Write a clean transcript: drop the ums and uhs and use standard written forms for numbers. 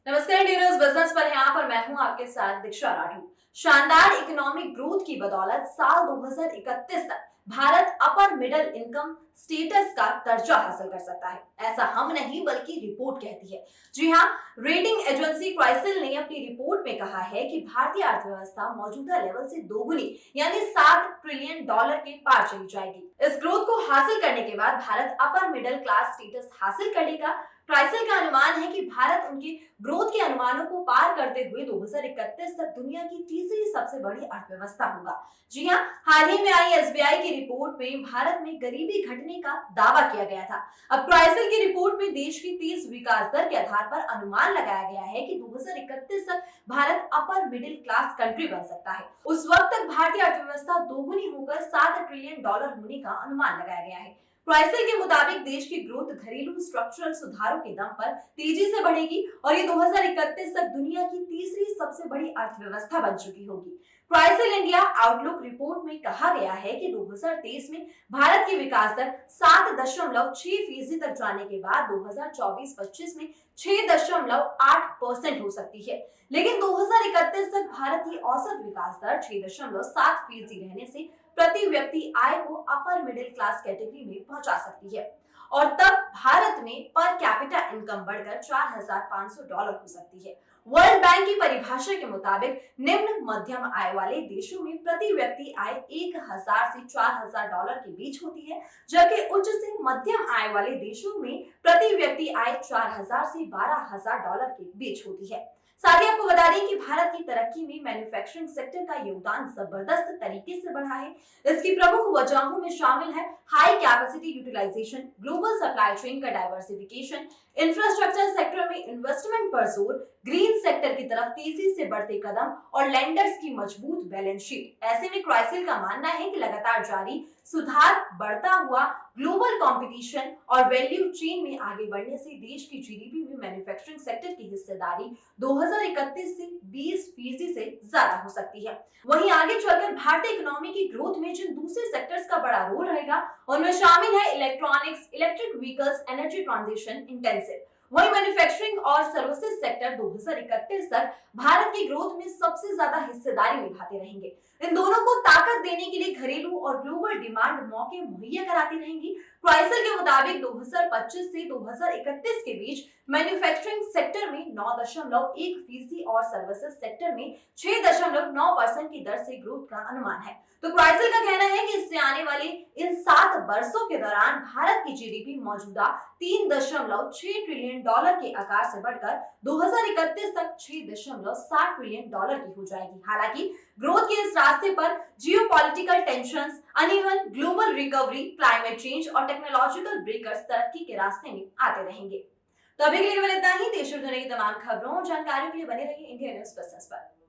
नमस्कार, India news business पर यहाँ पर मैं हूँ आपके साथ दीक्षा राठौर। शानदार इकोनॉमिक ग्रोथ की बदौलत साल 2031 तक Bharat upper middle income status का दर्जा हासिल कर सकता है। ऐसा हम नहीं बल्कि रिपोर्ट कहती है। जी हाँ, रेटिंग एजेंसी क्राइसिल ने अपनी रिपोर्ट में कहा है कि भारतीय अर्थव्यवस्था मौजूदा लेवल से दोगुनी यानी $7 ट्रिलियन के पार चली जाएगी। इस ग्रोथ को हासिल करने के बाद Bharat upper middle class status हासिल कर लेगा। क्राइसिल का अनुमान है कि भारत उनके ग्रोथ के अनुमानों को पार करते हुए 2031 तक दुनिया की तीसरी सबसे बड़ी अर्थव्यवस्था होगा। जी हाँ, हाल ही में आई एसबीआई की रिपोर्ट में भारत में गरीबी घटने का दावा किया गया था। अब क्राइसिल की रिपोर्ट में देश की तेज विकास दर के आधार पर अनुमान लगाया गया है कि 2031 तक Bharat upper middle class country बन सकता है। उस वक्त तक भारतीय अर्थव्यवस्था दोगुनी होकर $7 ट्रिलियन होने का अनुमान लगाया गया है। क्राइसिल के मुताबिक देश की ग्रोथ घरेलू स्ट्रक्चरल सुधारों के दम पर तेजी से बढ़ेगी और ये 2031 तक दुनिया की तीसरी सबसे बड़ी अर्थव्यवस्था बन चुकी होगी। क्राइसिल इंडिया आउटलुक रिपोर्ट में कहा गया है कि 2023 में भारत की विकास दर 7.6% तक जाने के बाद 2024-25 में 6.8% हो सकती है, लेकिन 2031 तक भारत की औसत विकास दर 6.7% रहने से प्रति व्यक्ति आय को अपर मिडिल क्लास कैटेगरी में पहुंचा सकती है और तब भारत में पर कैपिटा इनकम बढ़कर $4,500 हो सकती है। वर्ल्ड बैंक की परिभाषा के मुताबिक निम्न मध्यम आय वाले देशों में प्रति व्यक्ति आय 1,000 से $4,000 के बीच होती है, जबकि उच्च से मध्यम आय वाले देशों में प्रति व्यक्ति आय 4,000 से $12,000 के बीच होती है। साथ ही आपको बता दें कि भारत की तरक्की में मैन्युफैक्चरिंग सेक्टर का योगदान जबरदस्त तरीके से बढ़ा है। इसकी प्रमुख वजहों में शामिल है high capacity utilization, global supply chain का डाइवर्सिफिकेशन, इंफ्रास्ट्रक्चर सेक्टर में इन्वेस्टमेंट पर जोर, ग्रीन सेक्टर की तरफ तेजी से बढ़ते कदम और लैंडर्स की मजबूत बैलेंस शीट। ऐसे में क्राइसिल का मानना है कि लगातार जारी सुधार, बढ़ता हुआ ग्लोबल कंपटीशन और वैल्यू चेन में आगे बढ़ने से देश की जीडीपी में मैन्युफैक्चरिंग सेक्टर की हिस्सेदारी 2031 से 20% से ज्यादा हो सकती है। वहीं आगे चलकर भारतीय इकोनॉमी की ग्रोथ में जिन दूसरे सेक्टर्स का बड़ा रोल रहेगा उनमें शामिल है electronics, electric vehicles, energy transition intensive. वही मैन्युफैक्चरिंग और सर्विसेज सेक्टर 2031 तक भारत की ग्रोथ में सबसे ज्यादा हिस्सेदारी निभाते रहेंगे। इन दोनों को ताकत देने के लिए घरेलू और ग्लोबल डिमांड मौके मुहैया कराती रहेंगी। क्राइसिल के मुताबिक 2025 से 2031 के बीच मैन्युफैक्चरिंग सेक्टर में 9.1% और सर्विसेज सेक्टर में 6.9% की दर से ग्रोथ का अनुमान है। तो क्राइसिल का कहना है कि इससे आने वाले इन 7 वर्षों के दौरान भारत की जीडीपी मौजूदा $3.6 ट्रिलियन के आकार से बढ़कर 2031 तक $6.7 ट्रिलियन की हो जाएगी। हालांकि ग्रोथ के इस रास्ते पर geopolitical tensions, uneven global recovery, climate change और टेक्नोलॉजिकल ब्रेकर्स तरक्की के रास्ते में आते रहेंगे। तो अभी के लिए केवल इतना ही। देश और दुनिया की तमाम खबरों और जानकारियों के लिए बने रहिए इंडिया न्यूज बिजनेस पर।